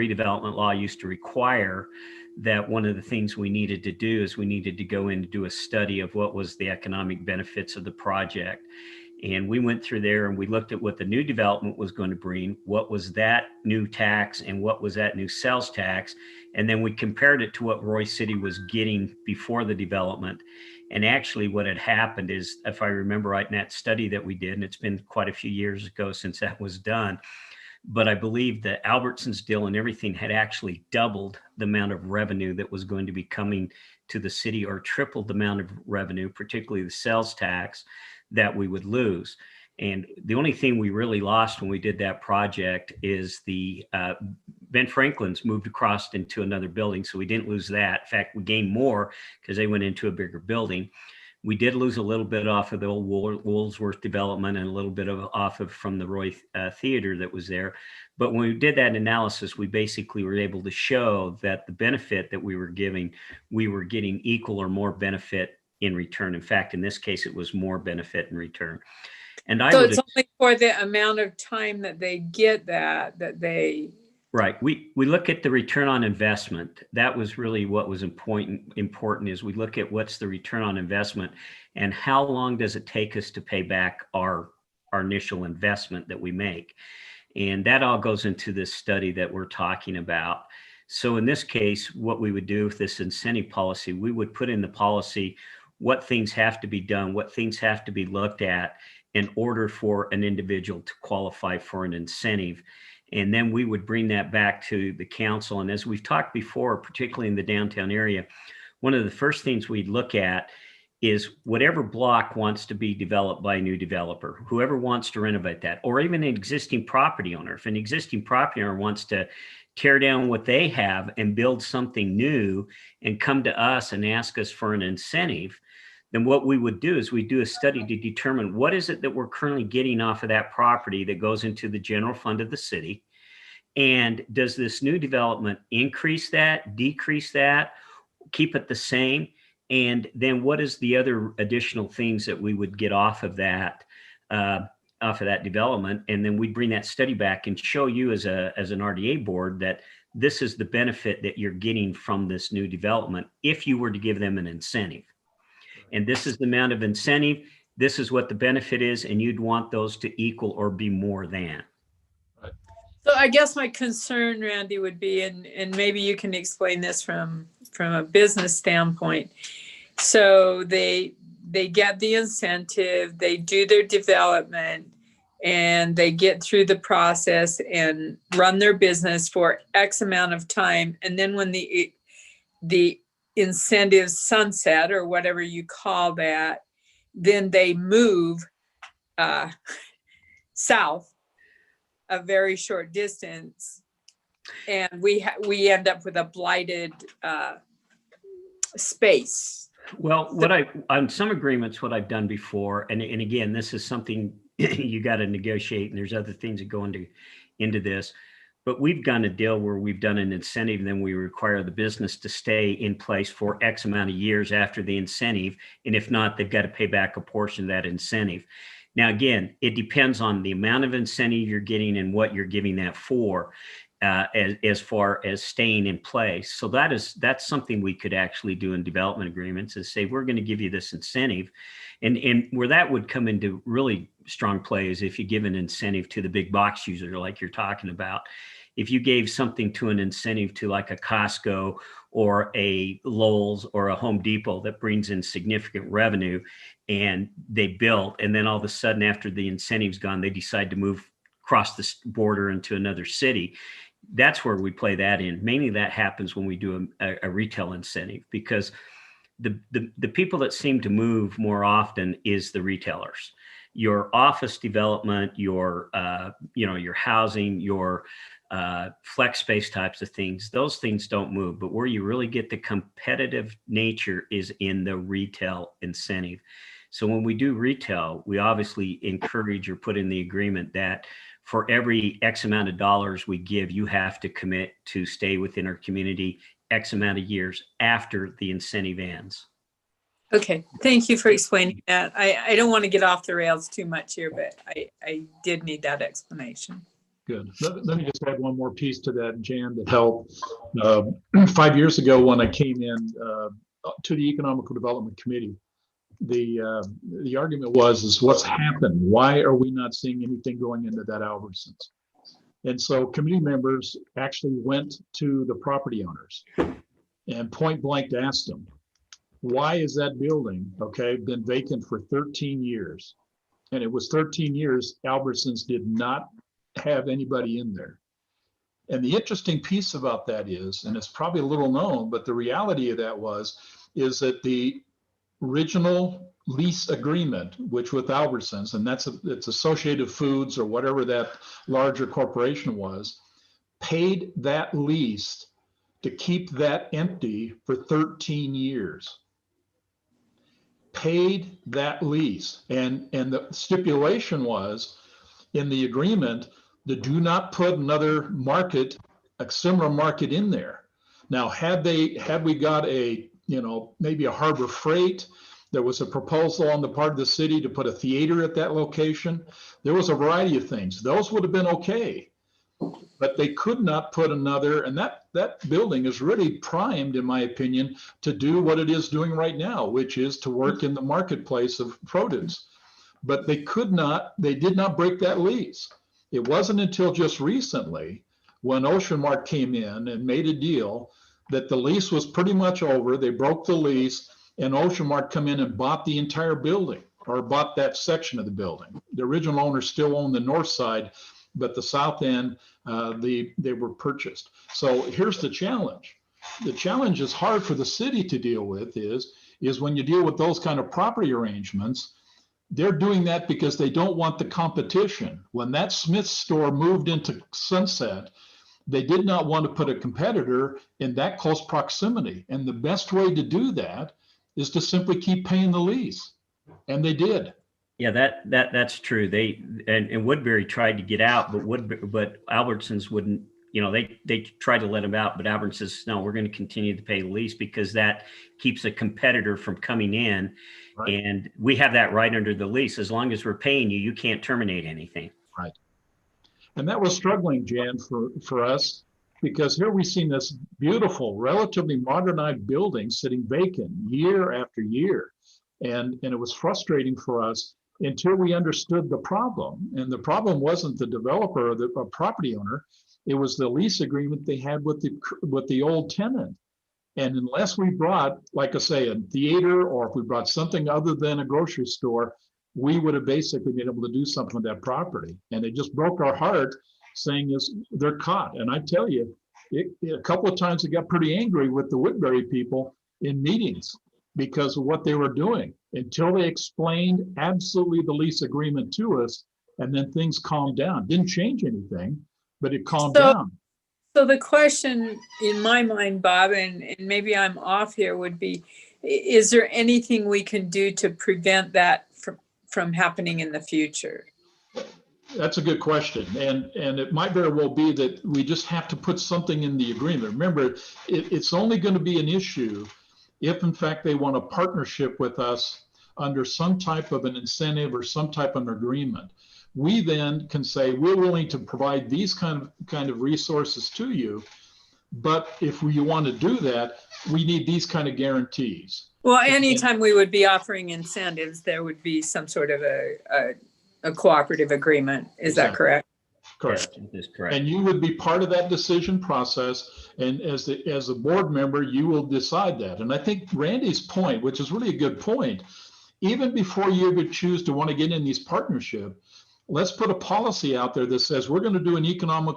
redevelopment law used to require that one of the things we needed to do is we needed to go in and do a study of what was the economic benefits of the project. And we went through there and we looked at what the new development was going to bring, what was that new tax and what was that new sales tax. And then we compared it to what Roy City was getting before the development. And actually what had happened is, if I remember right, in that study that we did, and it's been quite a few years ago since that was done, but I believe that Albertsons deal and everything had actually doubled the amount of revenue that was going to be coming to the city, or tripled the amount of revenue, particularly the sales tax, that we would lose. And the only thing we really lost when we did that project is the Ben Franklin's moved across into another building. So we didn't lose that. In fact, we gained more because they went into a bigger building. We did lose a little bit off of the old Woolsworth development and a little bit off of from the Roy Theater that was there. But when we did that analysis, we basically were able to show that the benefit that we were giving, we were getting equal or more benefit in return. In fact, in this case, it was more benefit in return. And so it's only for the amount of time that they get that they. Right. We look at the return on investment. That was really what was important is we look at what's the return on investment and how long does it take us to pay back our initial investment that we make. And that all goes into this study that we're talking about. So in this case, what we would do with this incentive policy, we would put in the policy what things have to be done, what things have to be looked at in order for an individual to qualify for an incentive. And then we would bring that back to the council. And as we've talked before, particularly in the downtown area, one of the first things we'd look at is whatever block wants to be developed by a new developer, whoever wants to renovate that, or even an existing property owner. If an existing property owner wants to tear down what they have and build something new and come to us and ask us for an incentive, then what we would do is we do a study to determine what is it that we're currently getting off of that property that goes into the general fund of the city. And does this new development increase that, decrease that, keep it the same? And then what is the other additional things that we would get off of that development? And then we'd bring that study back and show you as an RDA board that this is the benefit that you're getting from this new development if you were to give them an incentive. And this is the amount of incentive, this is what the benefit is, and you'd want those to equal or be more than. So I guess my concern, Randy, would be, and maybe you can explain this from a business standpoint. So they get the incentive, they do their development, and they get through the process and run their business for X amount of time. And then when the incentives sunset, or whatever you call that, then they move south a very short distance, and we end up with a blighted space. Well, on some agreements, what I've done before, and again, this is something you got to negotiate, and there's other things that go into this. But we've done a deal where we've done an incentive, and then we require the business to stay in place for X amount of years after the incentive. And if not, they've got to pay back a portion of that incentive. Now, again, it depends on the amount of incentive you're getting and what you're giving that for, as far as staying in place. So that's something we could actually do in development agreements, is say, we're going to give you this incentive. And where that would come into really strong play is if you give an incentive to the big box user, like you're talking about. If you gave something to an incentive to like a Costco or a Lowe's or a Home Depot that brings in significant revenue, and they built, and then all of a sudden after the incentive's gone, they decide to move across the border into another city, that's where we play that in. Mainly that happens when we do a retail incentive, because the people that seem to move more often is the retailers. Your office development, your housing, your flex space types of things, those things don't move. But where you really get the competitive nature is in the retail incentive. So when we do retail, we obviously encourage or put in the agreement that for every X amount of dollars we give, you have to commit to stay within our community X amount of years after the incentive ends. Okay, thank you for explaining that. I don't want to get off the rails too much here, but I did need that explanation. Good. Let me just add one more piece to that, Jan, to help. 5 years ago, when I came in to the Economical Development Committee, the argument is what's happened? Why are we not seeing anything going into that Albertsons? And so committee members actually went to the property owners and point blank asked them, why is that building, okay, been vacant for 13 years? And it was 13 years, Albertsons did not have anybody in there. And the interesting piece about that is, and it's probably a little known, but the reality of that is that the original lease agreement, which with Albertsons, and it's Associated Foods or whatever that larger corporation was, paid that lease to keep that empty for 13 years. Paid that lease. And the stipulation was in the agreement that do not put another market, a similar market in there. Now, had we got a, maybe a Harbor Freight, there was a proposal on the part of the city to put a theater at that location. There was a variety of things. Those would have been okay, but they could not put another, and that building is really primed, in my opinion, to do what it is doing right now, which is to work in the marketplace of produce. But they did not break that lease. It wasn't until just recently when Ocean Mart came in and made a deal that the lease was pretty much over. They broke the lease, and Ocean Mart come in and bought the entire building, or bought that section of the building. The original owners still own the north side, but the south end, they were purchased. So here's the challenge. The challenge is hard for the city to deal with is when you deal with those kind of property arrangements, they're doing that because they don't want the competition. When that Smith's store moved into Sunset, they did not want to put a competitor in that close proximity. And the best way to do that is to simply keep paying the lease. And they did. Yeah, that's true. They and Woodbury tried to get out, but Albertsons wouldn't. They tried to let them out, but Albertsons says, no, we're going to continue to pay the lease because that keeps a competitor from coming in. Right. And we have that right under the lease. As long as we're paying you, you can't terminate anything. Right. And that was struggling, Jan, for us, because here we've seen this beautiful, relatively modernized building sitting vacant year after year. And it was frustrating for us until we understood the problem. And the problem wasn't the developer or the property owner. It was the lease agreement they had with the old tenant. And unless we brought, like I say, a theater, or if we brought something other than a grocery store, we would have basically been able to do something with that property. And it just broke our heart, saying they're caught. And I tell you, a couple of times it got pretty angry with the Woodbury people in meetings because of what they were doing until they explained absolutely the lease agreement to us. And then things calmed down. Didn't change anything, but it calmed down. So the question in my mind, Bob, and maybe I'm off here, would be, is there anything we can do to prevent that from happening in the future? That's a good question. And it might very well be that we just have to put something in the agreement. Remember, it's only going to be an issue if, in fact, they want a partnership with us under some type of an incentive or some type of an agreement. We then can say, we're willing to provide these kind of resources to you. But if you want to do that, we need these kind of guarantees. Well, anytime we would be offering incentives, there would be some sort of a cooperative agreement. Is that correct? Correct. That is correct. And you would be part of that decision process. And as a board member, you will decide that. And I think Randy's point, which is really a good point, even before you would choose to want to get in these partnerships, let's put a policy out there that says we're going to do an economic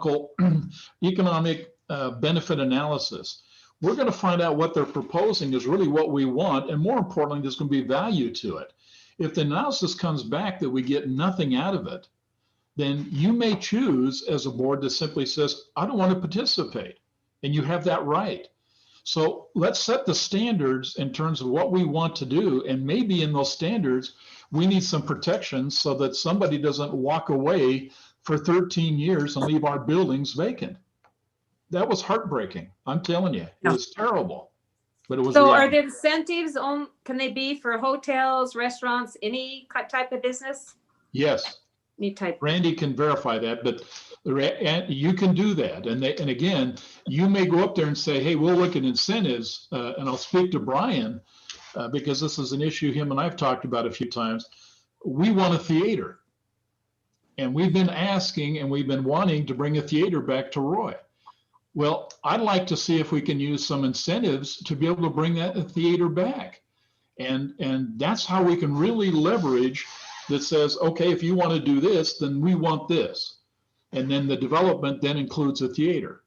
benefit analysis. We're going to find out what they're proposing is really what we want. And more importantly, there's going to be value to it. If the analysis comes back that we get nothing out of it, then you may choose as a board to simply says, I don't want to participate. And you have that right. So let's set the standards in terms of what we want to do. And maybe in those standards, we need some protections so that somebody doesn't walk away for 13 years and leave our buildings vacant. That was heartbreaking. I'm telling you, it was terrible, but it was. So reality. are the incentives can they be for hotels, restaurants, any type of business? Yes. Any type. Randy can verify that, but And you can do that. And again, you may go up there and say, hey, we'll look at incentives. And I'll speak to Brian because this is an issue him and I've talked about a few times. We want a theater. And we've been asking and we've been wanting to bring a theater back to Roy. Well, I'd like to see if we can use some incentives to be able to bring that theater back. And that's how we can really leverage that says, okay, if you want to do this, then we want this. And then the development then includes a theater.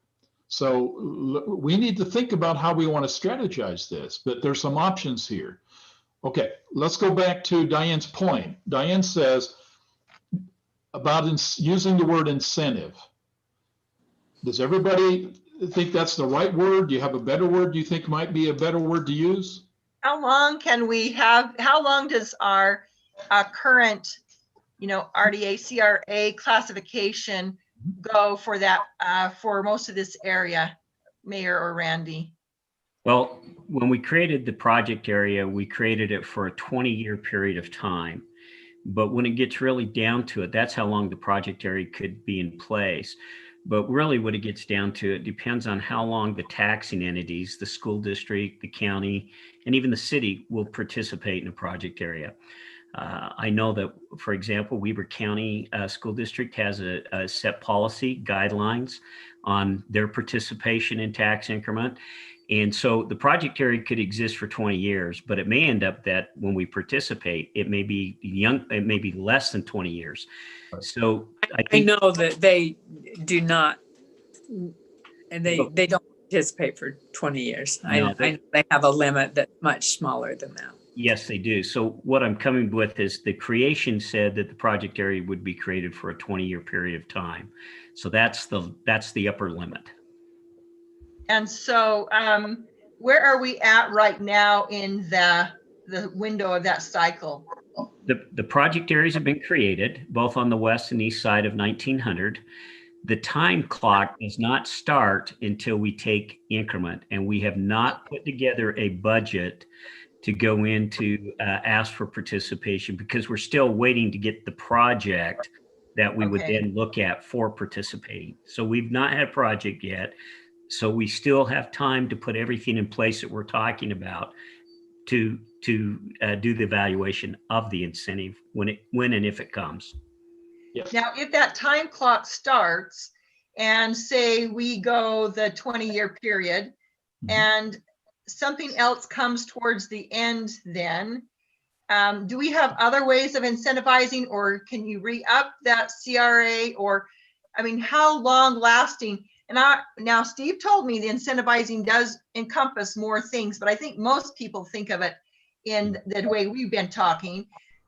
So we need to think about how we want to strategize this, but there's some options here. Okay, let's go back to Diane's point. Diane says about using the word incentive. Does everybody think that's the right word? Do you have a better word you think might be a better word to use? How long can we have, how long does our current, RDA, CRA classification go for that, for most of this area, Mayor or Randy? Well, when we created the project area, we created it for a 20-year period of time. But when it gets really down to it, that's how long the project area could be in place. But really what it gets down to, it depends on how long the taxing entities, the school district, the county, and even the city will participate in a project area. I know that, for example, Weber County School District has a set policy guidelines on their participation in tax increment. And so the project area could exist for 20 years, but it may end up that when we participate, it may be it may be less than 20 years. So I know that they do not, and they don't participate for 20 years. I know they have a limit that's much smaller than that. Yes, they do. So what I'm coming with is the creation said that the project area would be created for a 20-year period of time. So that's the upper limit. And so where are we at right now in the window of that cycle? The project areas have been created both on the west and east side of 1900. The time clock does not start until we take increment, and we have not put together a budget to go in to ask for participation because we're still waiting to get the project that we would then look at for participating. So we've not had a project yet. So we still have time to put everything in place that we're talking about to do the evaluation of the incentive when and if it comes. Yes. Now, if that time clock starts and say we go the 20-year period and something else comes towards the end, then do we have other ways of incentivizing, or can you re-up that CRA? Or, I mean, how long lasting? And now Steve told me the incentivizing does encompass more things, but I think most people think of it in the way we've been talking.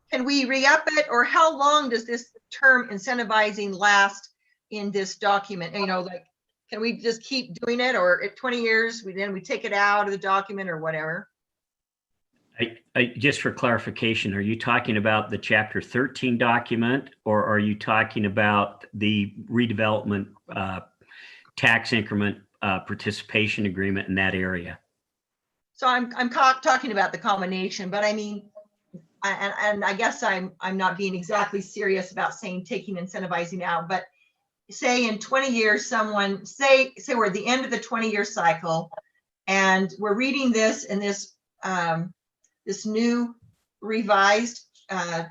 Can we re-up it, or how long does this term incentivizing last in this document? Like, can we just keep doing it, or at 20 years, then we take it out of the document or whatever? Just for clarification, are you talking about the Chapter 13 document, or are you talking about the redevelopment tax increment participation agreement in that area? So I'm talking about the combination, but I mean, and I guess I'm not being exactly serious about saying taking incentivizing out, but say in 20 years, someone say we're at the end of the 20-year cycle and we're reading this, and this this new revised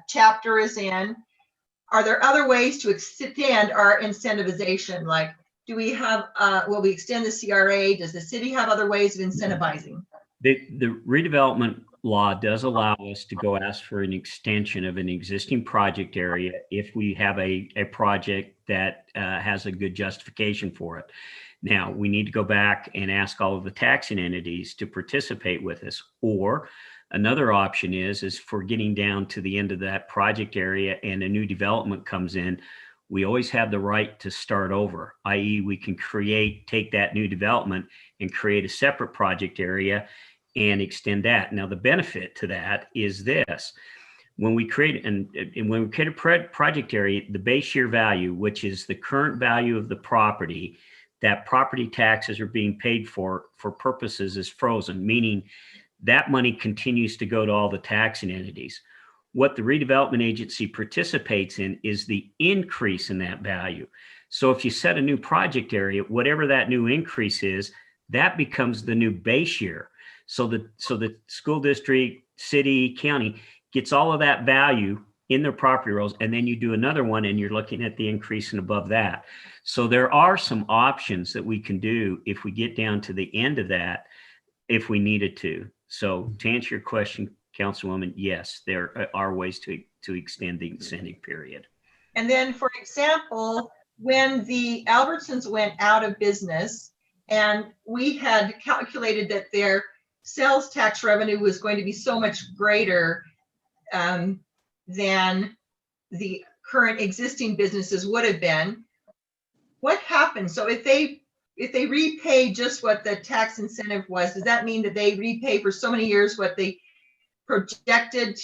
chapter is in. Are there other ways to extend our incentivization? Like, do we have, will we extend the CRA? Does the city have other ways of incentivizing? The redevelopment law does allow us to go ask for an extension of an existing project area if we have a project that has a good justification for it. Now, we need to go back and ask all of the taxing entities to participate with us. Or another option is for getting down to the end of that project area and a new development comes in, we always have the right to start over, i.e. we can take that new development and create a separate project area and extend that. Now, the benefit to that is this. When we create a project area, the base year value, which is the current value of the property, that property taxes are being paid for purposes is frozen, meaning that money continues to go to all the taxing entities. What the redevelopment agency participates in is the increase in that value. So if you set a new project area, whatever that new increase is, that becomes the new base year. So the school district, city, county gets all of that value in their property rolls, and then you do another one and you're looking at the increase and above that. So there are some options that we can do if we get down to the end of that, if we needed to. So to answer your question, Councilwoman, yes, there are ways to extend the incentive period. And then, for example, when the Albertsons went out of business and we had calculated that their sales tax revenue was going to be so much greater than the current existing businesses would have been, what happened? So if they repay just what the tax incentive was, does that mean that they repay for so many years what the projected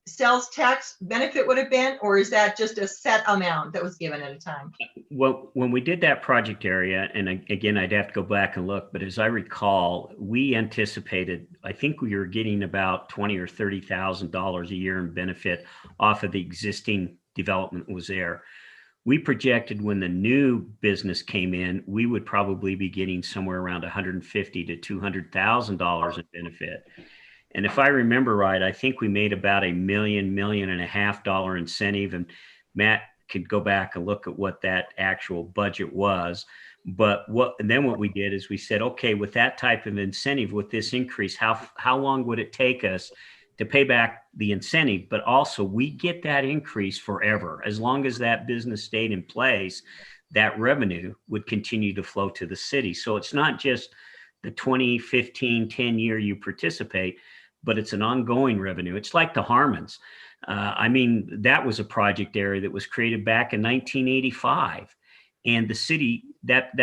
sales tax benefit would have been, or is that just a set amount that was given at a time? Well, when we did that project area, and again, I'd have to go back and look, but as I recall, we anticipated, I think we were getting about $20,000 or $30,000 a year in benefit off of the existing development was there. We projected when the new business came in, we would probably be getting somewhere around $150,000 to $200,000 in benefit. And if I remember right, I think we made about $1 million, $1.5 million incentive. And Matt could go back and look at what that actual budget was. But then what we did is we said, okay, with that type of incentive, with this increase, how long would it take us to pay back the incentive? But also we get that increase forever. As long as that business stayed in place, that revenue would continue to flow to the city. So it's not just the 20, 15, 10 year you participate, but it's an ongoing revenue. It's like the Harmons. I mean, that was a project area that was created back in 1985. And the city, that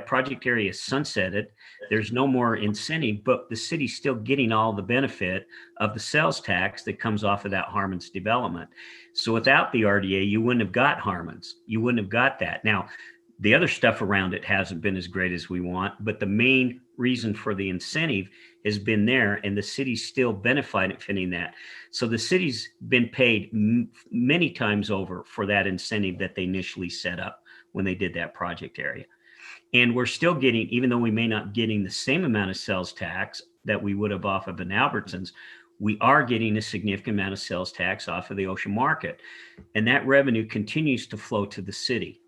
project area is sunsetted. There's no more incentive, but the city's still getting all the benefit of the sales tax that comes off of that Harmons development. So without the RDA, you wouldn't have got Harmons. You wouldn't have got that. Now, the other stuff around it hasn't been as great as we want, but the main reason for the incentive has been there, and the city's still benefiting that. So the city's been paid many times over for that incentive that they initially set up when they did that project area. And we're still getting, even though we may not getting the same amount of sales tax that we would have off of an Albertsons, we are getting a significant amount of sales tax off of the Ocean Market. And that revenue continues to flow to the city.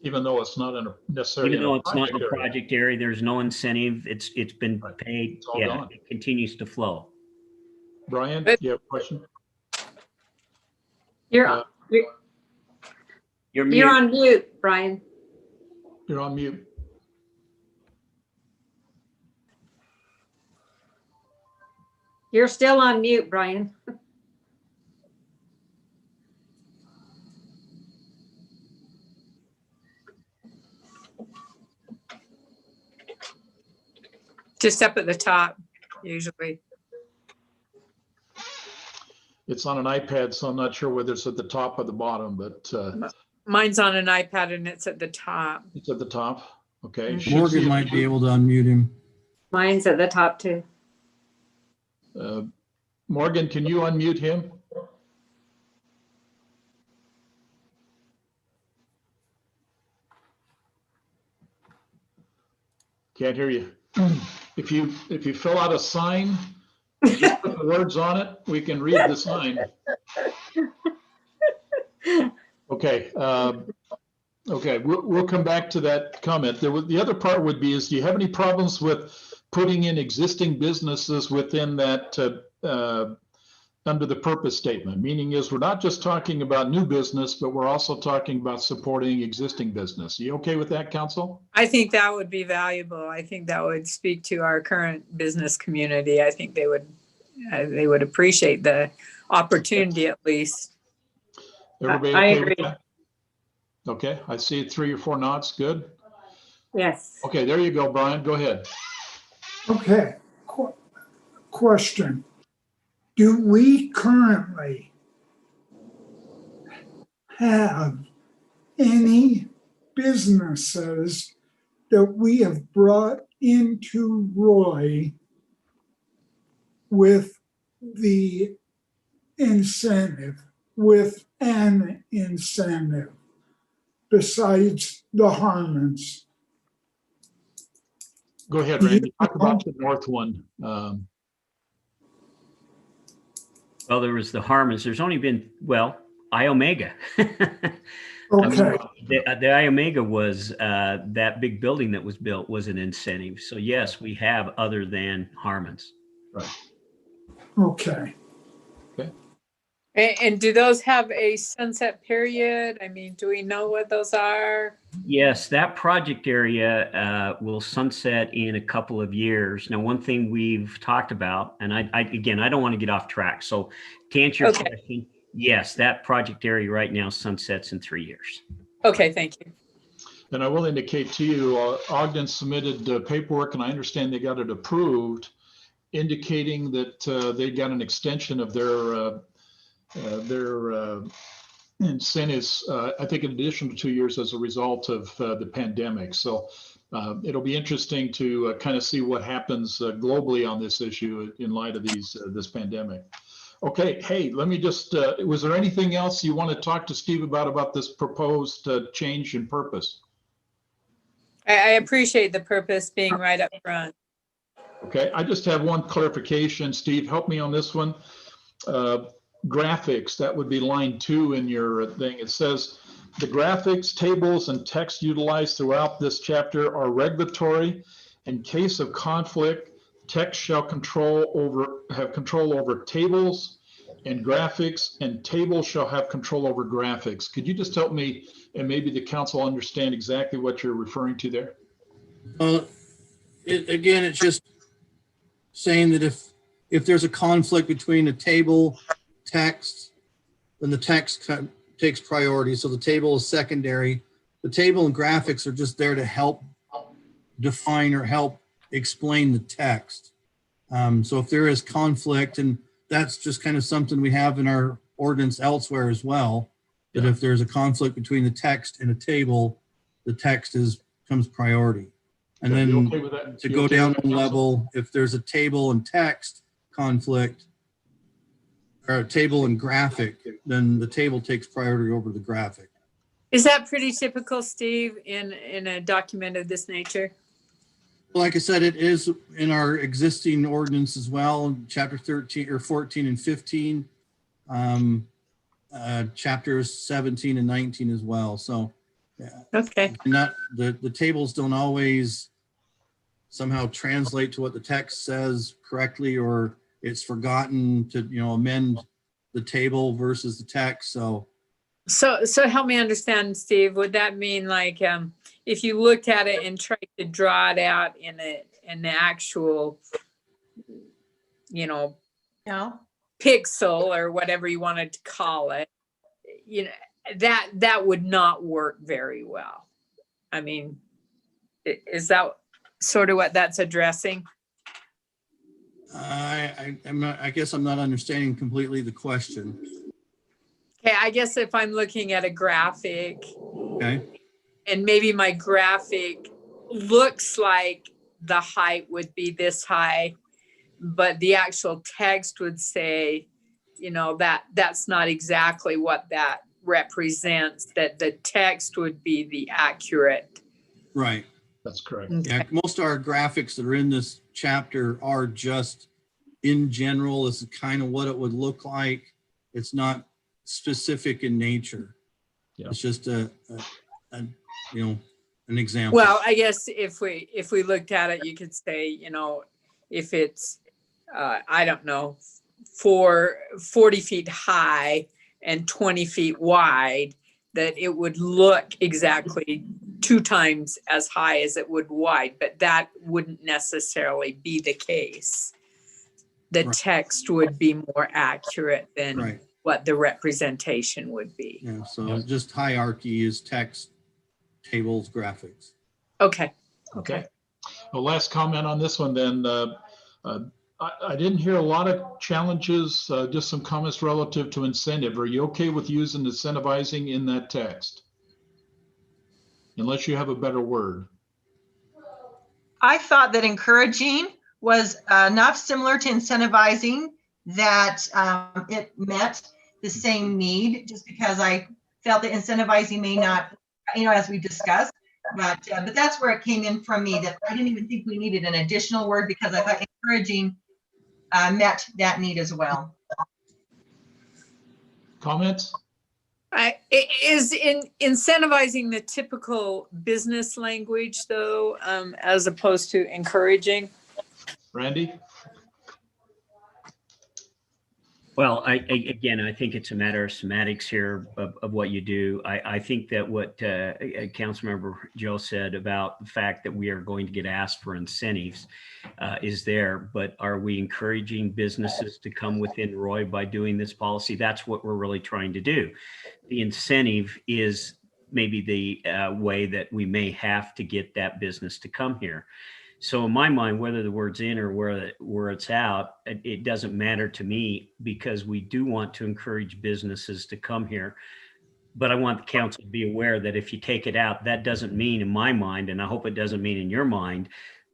Even though it's not necessarily Even though it's not in a area. project area, there's no incentive. It's been Right. paid. It's all Yeah, gone. it continues to flow. Brian, But- you have a question? You're, Uh, you're, You're you're muted. on mute, Brian. You're on mute. You're still on mute, Brian. Just up at the top, usually. It's on an iPad, so I'm not sure whether it's at the top or the bottom, but Mine's on an iPad and it's at the top. it's at the top. Okay. You should Morgan see a might be able to unmute him. Mine's at the top too. Morgan, can you unmute him? Can't hear you. If you fill out a sign, just put the words on it, we can read the sign. Okay. Okay, we'll come back to that comment. The other part would be is, do you have any problems with putting in existing businesses within that under the purpose statement? Meaning is, we're not just talking about new business, but we're also talking about supporting existing business. You okay with that, Council? I think that would be valuable. I think that would speak to our current business community. I think they would appreciate the opportunity at least. Everybody I okay with agree. that? Okay, I see 3 or 4 nods. Good. Yes. Okay, there you go, Brian. Go ahead. Okay, question. Do we currently have any businesses that we have brought into Roy with the incentive, with an incentive? besides the Harmons? Go ahead, Randy. Talk about the north one. Well, there was the Harmons. There's only been, well, Iomega. Okay, The Iomega was that big building that was built was an incentive. So yes, we have other than Harmons. okay. And do those have a sunset period? I mean, do we know what those are? Yes, that project area will sunset in a couple of years. Now, one thing we've talked about, and again, I don't want to get off track. So to answer your Okay. question, yes, that project area right now sunsets in 3 years. Okay, thank you. And I will indicate to you, Ogden submitted paperwork, and I understand they got it approved, indicating that they got an extension of their incentives, I think in addition to 2 years as a result of the pandemic. So it'll be interesting to kind of see what happens globally on this issue in light of this pandemic. Okay, hey, let me just, was there anything else you want to talk to Steve about this proposed change in purpose? I appreciate the purpose being right up front. Okay, I just have one clarification. Steve, help me on this one. Graphics, that would be line 2 in your thing. It says the graphics, tables, and text utilized throughout this chapter are regulatory. In case of conflict, text shall have control over tables and graphics, and tables shall have control over graphics. Could you just help me and maybe the council understand exactly what you're referring to there? Again, it's just saying that if there's a conflict between a table, text, then the text takes priority. So the table is secondary. The table and graphics are just there to help define or help explain the text. So if there is conflict, and that's just kind of something we have in our ordinance elsewhere as well, that if there's a conflict between the text and a table, the text comes priority. And Okay, you then okay with that? to You go okay down with that, one council? level, if there's a table and text conflict, or a table and graphic, then the table takes priority over the graphic. Is that pretty typical, Steve, in a document of this nature? Like I said, it is in our existing ordinance as well, chapter 13 or 14 and 15, chapters 17 and 19 as well. So Okay, not the tables don't always somehow translate to what the text says correctly, or it's forgotten to, amend the table versus the text. So help me understand, Steve. Would that mean like if you looked at it and tried to draw it out in the actual, No? pixel or whatever you wanted to call it, that would not work very well. I mean, is that sort of what that's addressing? I guess I'm not understanding completely the question. Okay, I guess if I'm looking at a graphic Okay. and maybe my graphic looks like the height would be this high, but the actual text would say, that's not exactly what that represents, that the text would be the accurate. Right. That's correct. Yeah, most of our graphics that are in this chapter are just in general. This is kind of what it would look like. It's not specific in nature. Yeah. It's just an example. Well, I guess if we looked at it, you could say, if it's, I don't know, 40 feet high and 20 feet wide, that it would look exactly 2 times as high as it would wide, but that wouldn't necessarily be the case. The Right. text would be more accurate than Right. what the representation would be. Yeah. So just hierarchy is text, tables, graphics. Okay. Okay. Well, last comment on this one then. I didn't hear a lot of challenges, just some comments relative to incentive. Are you okay with using incentivizing in that text? Unless you have a better word. I thought that encouraging was enough similar to incentivizing that it met the same need, just because I felt that incentivizing may not as we discussed. But that's where it came in from me, that I didn't even think we needed an additional word, because I thought encouraging met that need as well. Comments? Is incentivizing the typical business language though, as opposed to encouraging? Randy? Well, again, I think it's a matter of semantics here of what you do. I think that what Councilmember Joe said about the fact that we are going to get asked for incentives is there, but are we encouraging businesses to come within Roy by doing this policy? That's what we're really trying to do. The incentive is maybe the way that we may have to get that business to come here. So in my mind, whether the word's in or where it's out, it doesn't matter to me, because we do want to encourage businesses to come here. But I want the council to be aware that if you take it out, that doesn't mean, in my mind, and I hope it doesn't mean in your mind,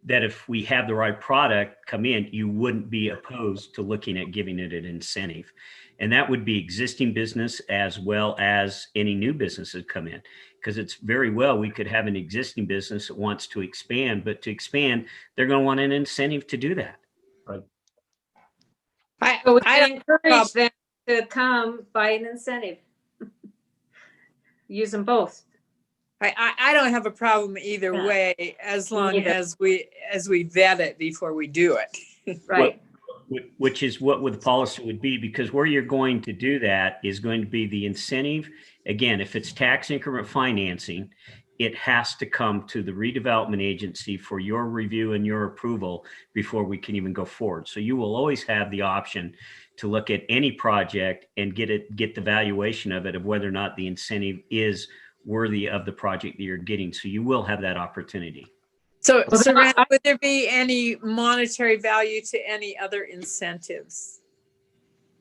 that if we have the right product come in, you wouldn't be opposed to looking at giving it an incentive. And that would be existing business as well as any new businesses come in. Because it's very well, we could have an existing business that wants to expand, but to expand, they're going to want an incentive to do that. So we I can don't encourage them to come by an incentive. Use them both. I don't have a problem either Yeah. way, as long neither. as we vet it before we do it. Right. Which is what the policy would be, because where you're going to do that is going to be the incentive. Again, if it's tax increment financing, it has to come to the redevelopment agency for your review and your approval before we can even go forward. So you will always have the option to look at any project and get the valuation of it, of whether or not the incentive is worthy of the project that you're getting. So you will have that opportunity. So Randy, would there be any monetary value to any other incentives?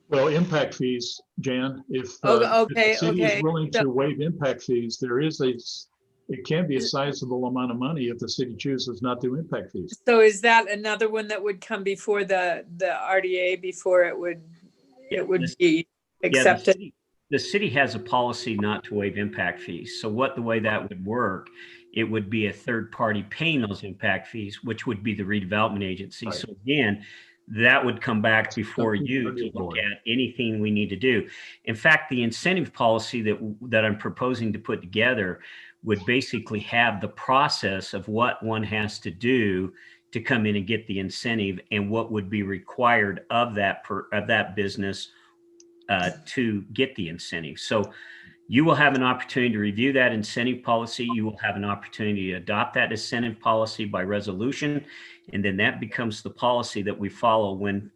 Well, impact fees, Jan, if Oh, if the okay, city is okay. willing So- to waive impact fees, it can be a sizable amount of money if the city chooses not to impact fees. So is that another one that would come before the RDA before it would be accepted? The city has a policy not to waive impact fees. So the way that would work, it would be a third party paying those impact fees, which would be the redevelopment agency. Right. So again, that would come back before you to look at anything we need to do. In fact, the incentive policy that I'm proposing to put together would basically have the process of what one has to do to come in and get the incentive, and what would be required of that business to get the incentive. So you will have an opportunity to review that incentive policy. You will have an opportunity to adopt that incentive policy by resolution. And then that becomes the policy that we follow when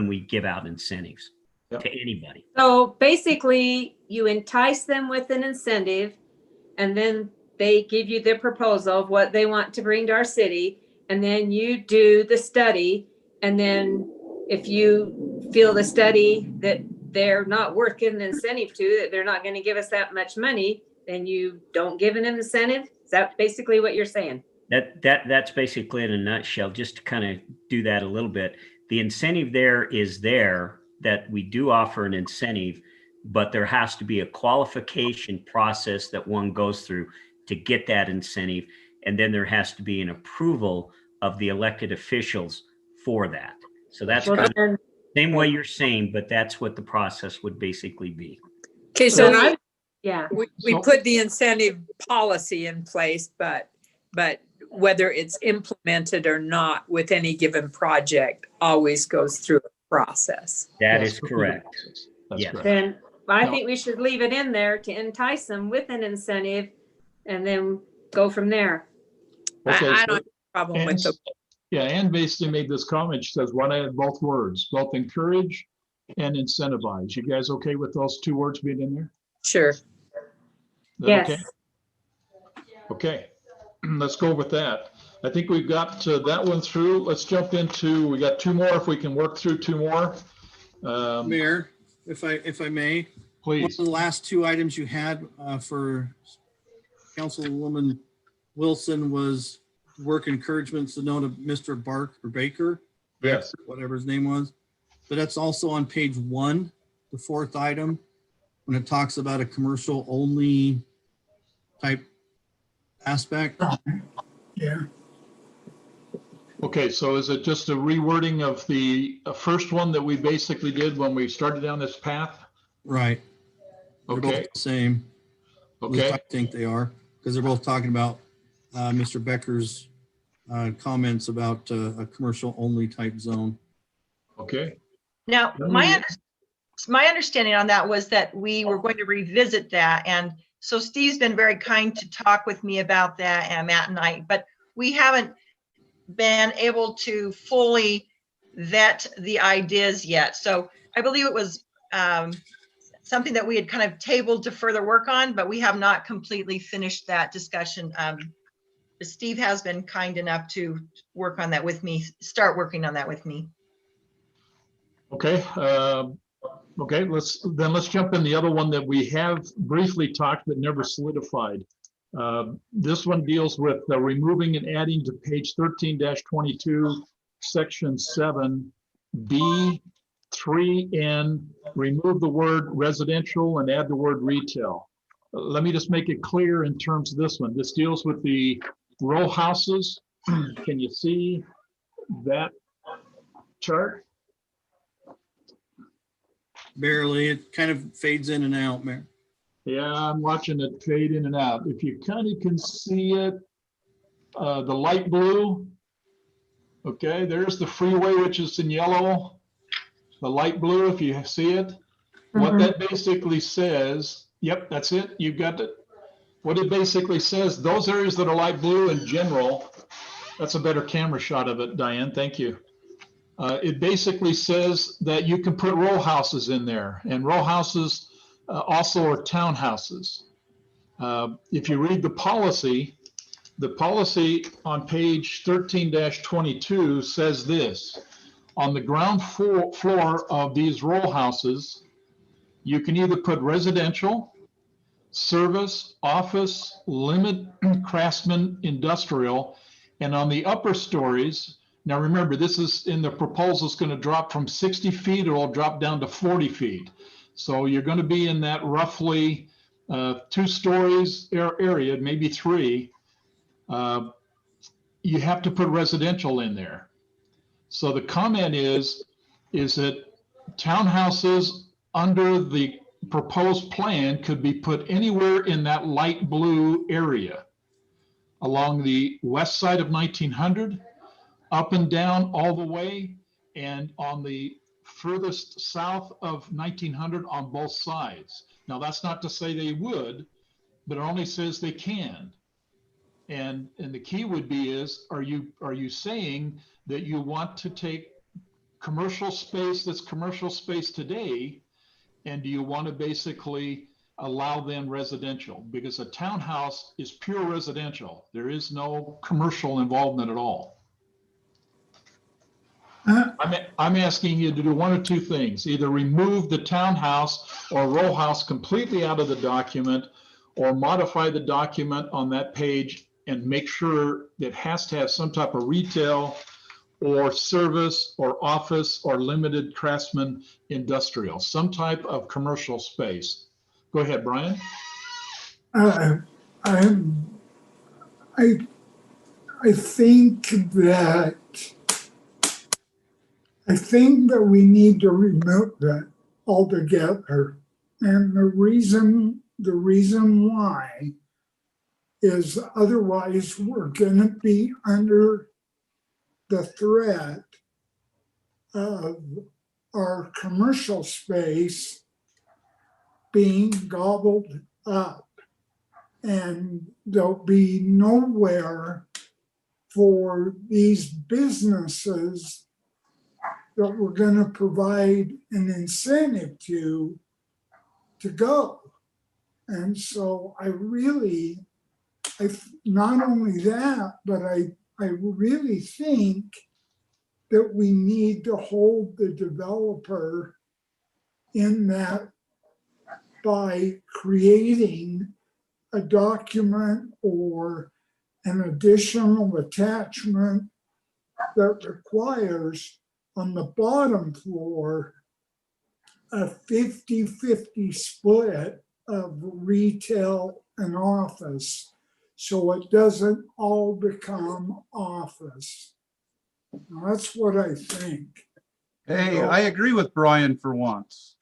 we give out incentives to anybody. So basically, you entice them with an incentive, and then they give you their proposal of what they want to bring to our city. And then you do the study. And then if you feel the study that they're not worth giving an incentive to, that they're not going to give us that much money, then you don't give an incentive. Is that basically what you're saying? That's basically in a nutshell. Just to kind of do that a little bit, the incentive is there that we do offer an incentive, but there has to be a qualification process that one goes through to get that incentive, and then there has to be an approval of the elected officials for that. So that's Well, kind of then, the same way you're saying, but that's what the process would basically be. Okay, so then yeah. we put the incentive policy in place, but whether it's implemented or not with any given project always goes through a process. That Yes, is correct. That's Yes. correct. Then I No. think we should leave it in there to entice them with an incentive and then go from there. Okay, I so- don't have a problem Ann- with the, Yeah, Ann basically made this comment. She says, why not add both words, both encourage and incentivize? You guys okay with those two words being in there? sure. Is that Yes. okay? Okay, let's go with that. I think we've got that one through. Let's jump into, we got two more, if we can work through two more. Mayor, if I may, one of Please. the last two items you had for Councilwoman Wilson was work encouragements to know to Mr. Baker, Yes. whatever his name was. But that's also on page 1, the fourth item, when it talks about a commercial only type aspect. Yeah, Okay, so is it just a rewording of the first one that we basically did when we started down this path? Right. They're both Okay, the same. At least okay, I think they are, because they're both talking about Mr. Becker's comments about a commercial only type zone. okay. Now, Let me- my understanding on that was that we were going to revisit that. And so Steve's been very kind to talk with me about that, and Matt and I, but we haven't been able to fully vet the ideas yet. So I believe it was something that we had kind of tabled to further work on, but we have not completely finished that discussion. But Steve has been kind enough to work on that with me, start working on that with me. Okay, okay, let's jump in the other one that we have briefly talked but never solidified. This one deals with removing and adding to page 13-22, section 7, B, 3N, remove the word residential and add the word retail. Let me just make it clear in terms of this one. This deals with the row houses. Can you see that chart? Barely, it kind of fades in and out, Mayor. Yeah, I'm watching it fade in and out. If you kind of can see it, the light blue. Okay, there's the freeway, which is in yellow. The light blue, if you see it. What that basically says, yep, that's it. You've got it. What it basically says, those areas that are light blue in general, that's a better camera shot of it, Diane, thank you. It basically says that you can put row houses in there, and row houses also are townhouses. If you read the policy on page 13-22 says this: on the ground floor of these row houses, you can either put residential, service, office, limit, craftsman, industrial, and on the upper stories. Now remember, this is in the proposal, is going to drop from 60 feet, it'll drop down to 40 feet. So you're going to be in that roughly 2 stories area, maybe 3. You have to put residential in there. So the comment is that townhouses under the proposed plan could be put anywhere in that light blue area along the west side of 1900, up and down all the way, and on the furthest south of 1900 on both sides. Now, that's not to say they would, but it only says they can. And the key would be is, are you saying that you want to take commercial space that's commercial space today, and do you want to basically allow them residential? Because a townhouse is pure residential. There is no commercial involvement at all. I'm asking you to do one of 2 things: either remove the townhouse or row house completely out of the document, or modify the document on that page and make sure that it has to have some type of retail or service or office or limited craftsman industrial, some type of commercial space. Go ahead, Brian. I think that we need to remove that altogether. And the reason why is otherwise we're going to be under the threat of our commercial space being gobbled up, and there'll be nowhere for these businesses that we're going to provide an incentive to go. And so not only that, but I really think that we need to hold the developer in that by creating a document or an additional attachment that requires on the bottom floor a 50-50 split of retail an office so it doesn't all become office. Now, that's what I think. Hey, I agree with Brian for once.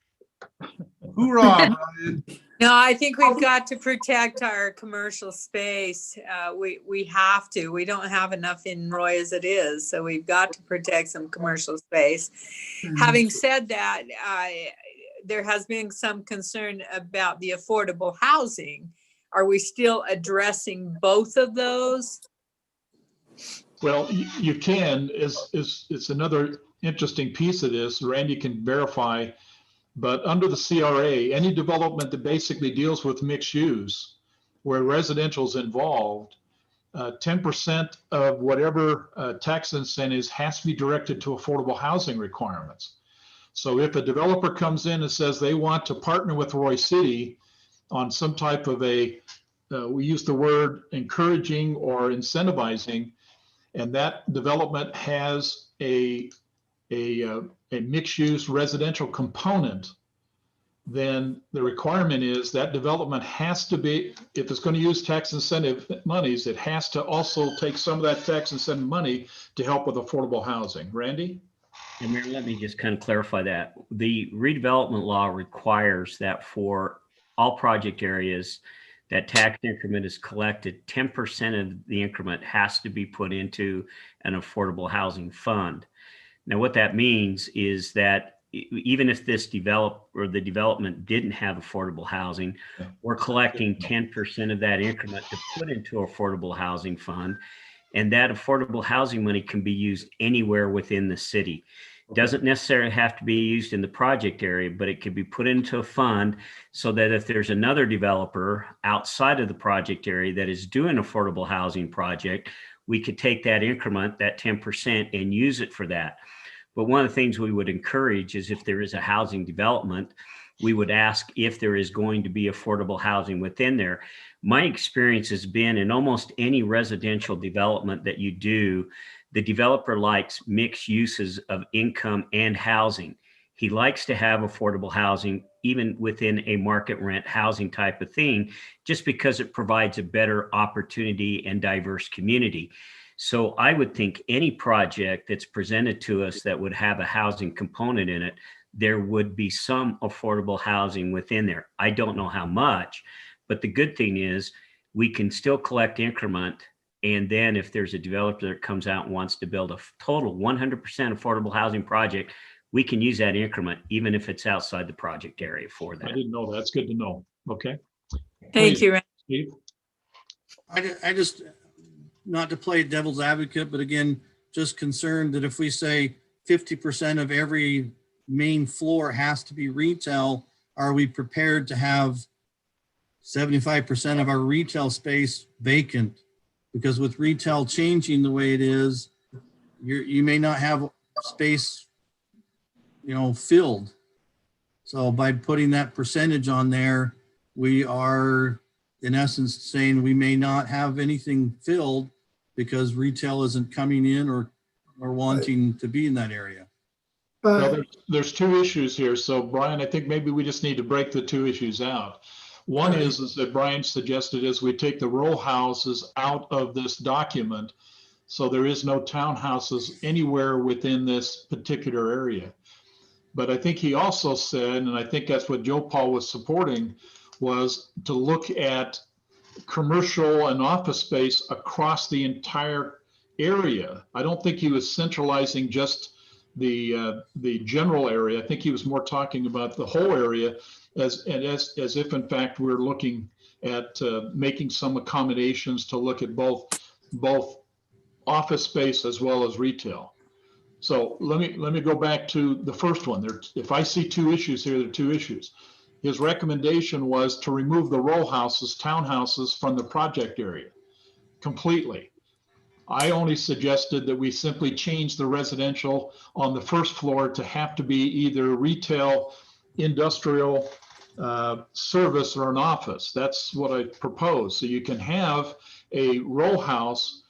Hoorah, Brian. No, I think we've got to protect our commercial space. We have to. We don't have enough in Roy as it is, so we've got to protect some commercial space. Having said that, there has been some concern about the affordable housing. Are we still addressing both of those? Well, you can, it's another interesting piece of this. Randy can verify, but under the CRA, any development that basically deals with mixed use, where residential is involved, 10% of whatever tax incentives has to be directed to affordable housing requirements. So if a developer comes in and says they want to partner with Roy City on some type of we use the word encouraging or incentivizing, and that development has a mixed-use residential component, then the requirement is that development has to be, if it's going to use tax incentive monies, it has to also take some of that tax incentive money to help with affordable housing. Randy? And Mayor, let me just kind of clarify that. The redevelopment law requires that for all project areas, that tax increment is collected, 10% of the increment has to be put into an affordable housing fund. Now, what that means is that even if this the development didn't have affordable housing, we're collecting 10% of that increment to put into affordable housing fund. And that affordable housing money can be used anywhere within the city. It doesn't necessarily have to be used in the project area, but it could be put into a fund so that if there's another developer outside of the project area that is doing affordable housing project, we could take that increment, that 10%, and use it for that. But one of the things we would encourage is if there is a housing development, we would ask if there is going to be affordable housing within there. My experience has been in almost any residential development that you do, the developer likes mixed uses of income and housing. He likes to have affordable housing, even within a market rent housing type of thing, just because it provides a better opportunity and diverse community. So I would think any project that's presented to us that would have a housing component in it, there would be some affordable housing within there. I don't know how much, but the good thing is we can still collect increment. And then if there's a developer that comes out and wants to build a total 100% affordable housing project, we can use that increment, even if it's outside the project area for that. I didn't know that. That's good to know. Okay. Thank Please, you, Randy. Steve? I just, not to play devil's advocate, but again, just concerned that if we say 50% of every main floor has to be retail, are we prepared to have 75% of our retail space vacant? Because with retail changing the way it is, you may not have space, filled. So by putting that percentage on there, we are in essence saying we may not have anything filled because retail isn't coming in or wanting to be in that area. Well, But there's two issues here. So Brian, I think maybe we just need to break the two issues out. One is that Brian suggested is we take the row houses out of this document. So there is no townhouses anywhere within this particular area. But I think he also said, and I think that's what Joe Paul was supporting, was to look at commercial and office space across the entire area. I don't think he was centralizing just the general area. I think he was more talking about the whole area as if in fact we're looking at making some accommodations to look at both office space as well as retail. So let me go back to the first one. If I see two issues here, there are two issues. His recommendation was to remove the row houses, townhouses from the project area completely. I only suggested that we simply change the residential on the first floor to have to be either retail, industrial, service, or an office. That's what I propose. So you can have a row house,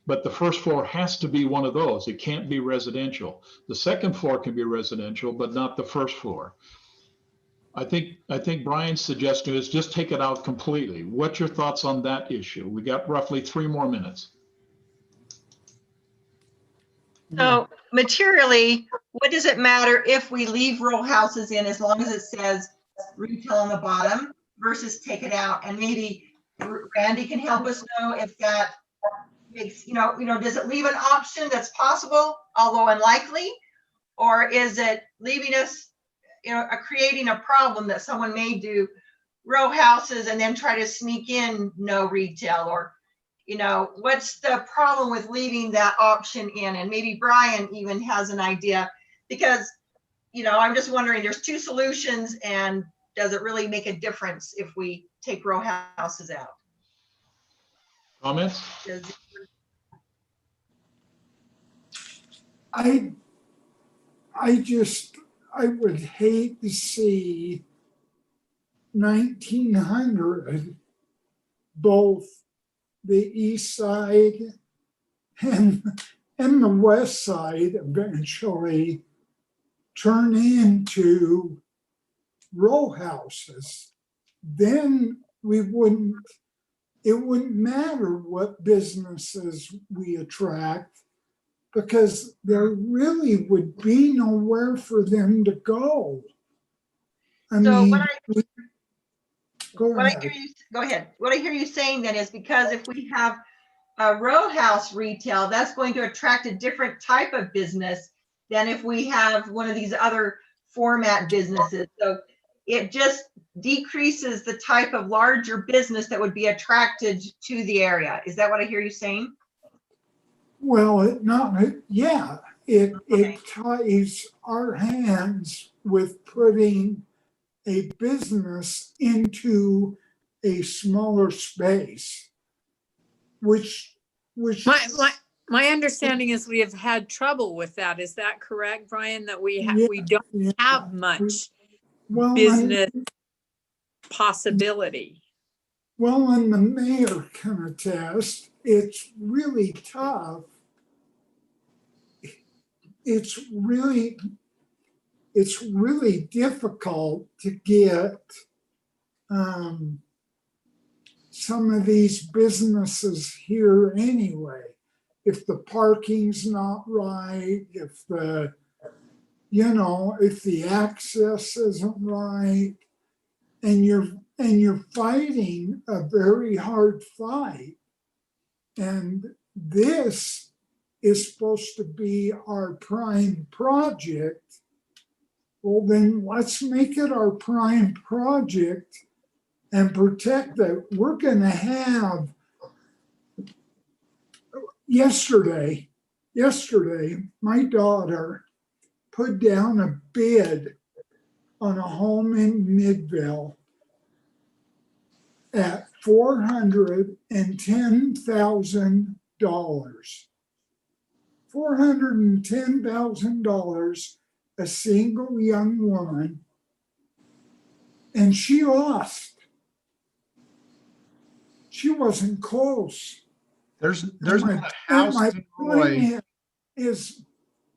but the first floor has to be one of those. It can't be residential. The second floor can be residential, but not the first floor. I think Brian's suggestion is just take it out completely. What's your thoughts on that issue? We got roughly 3 more minutes. So materially, what does it matter if we leave row houses in as long as it says retail on the bottom versus take it out? And maybe Randy can help us know if that makes, does it leave an option that's possible, although unlikely? Or is it leaving us, creating a problem that someone may do row houses and then try to sneak in no retail? Or what's the problem with leaving that option in? And maybe Brian even has an idea, because, I'm just wondering, there's 2 solutions, and does it really make a difference if we take row houses out? Comments? I would hate to see 1900, both the east side and the west side eventually turn into row houses. Then it wouldn't matter what businesses we attract, because there really would be nowhere for them to go. So go What I ahead. hear you, go ahead. What I hear you saying then is, because if we have a row house retail, that's going to attract a different type of business than if we have one of these other format businesses. So it just decreases the type of larger business that would be attracted to the area. Is that what I hear you saying? Well, it ties our hands with putting a business into a smaller space, which My understanding is we have had trouble with that. Is that correct, Brian? That we don't yeah. have much Well, business possibility. Well, and the mayor can attest, it's really tough. It's really difficult to get some of these businesses here anyway. If the parking's not right, if the access isn't right, and you're fighting a very hard fight. And this is supposed to be our prime project. Well, then let's make it our prime project and protect it. We're going to have, yesterday, my daughter put down a bid on a home in Midvale at $410,000. $410,000, a single young woman, and she lost. She wasn't close. There's not a house My in Roy. point is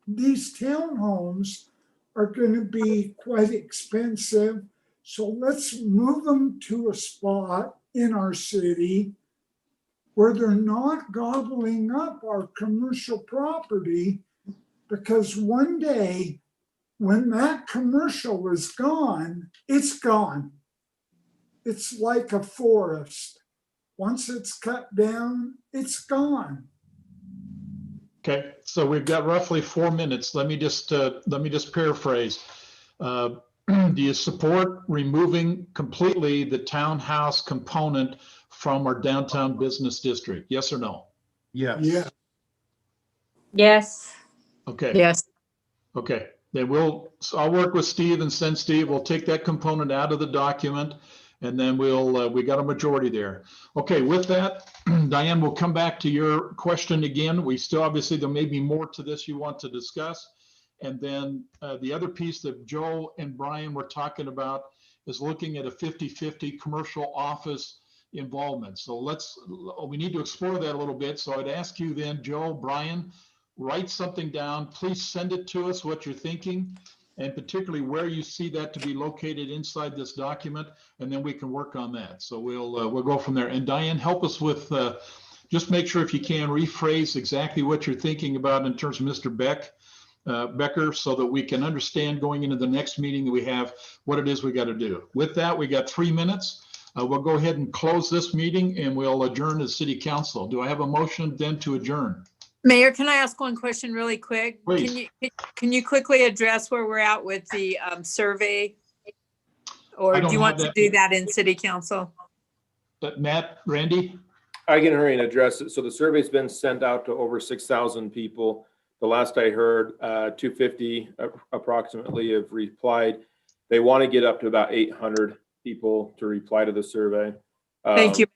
these townhomes are going to be quite expensive. So let's move them to a spot in our city where they're not gobbling up our commercial property, because one day when that commercial is gone, it's gone. It's like a forest. Once it's cut down, it's gone. Okay, so we've got roughly 4 minutes. Let me just paraphrase. Do you support removing completely the townhouse component from our downtown business district? Yes or no? Yes. Yeah. Yes. Okay. Yes. Okay. Then I'll work with Steve and send Steve. We'll take that component out of the document, and then we got a majority there. Okay, with that, Diane, we'll come back to your question again. We still, obviously, there may be more to this you want to discuss. And then the other piece that Joe and Brian were talking about is looking at a 50-50 commercial office involvement. So we need to explore that a little bit. So I'd ask you then, Joe, Brian, write something down. Please send it to us, what you're thinking. and particularly where you see that to be located inside this document, and then we can work on that. So we'll go from there. And Diane, help us with, just make sure if you can rephrase exactly what you're thinking about in terms of Mr. Becker, so that we can understand going into the next meeting that we have, what it is we got to do. With that, we got 3 minutes. We'll go ahead and close this meeting and we'll adjourn to City Council. Do I have a motion then to adjourn? Mayor, can I ask one question really quick? Please. Can you quickly address where we're at with the survey? Or I do don't you want have to that. do that in city council? Matt, Randy? I can hurry and address it. So the survey's been sent out to over 6,000 people. The last I heard, 250 approximately have replied. They want to get up to about 800 people to reply to the survey. Thank you.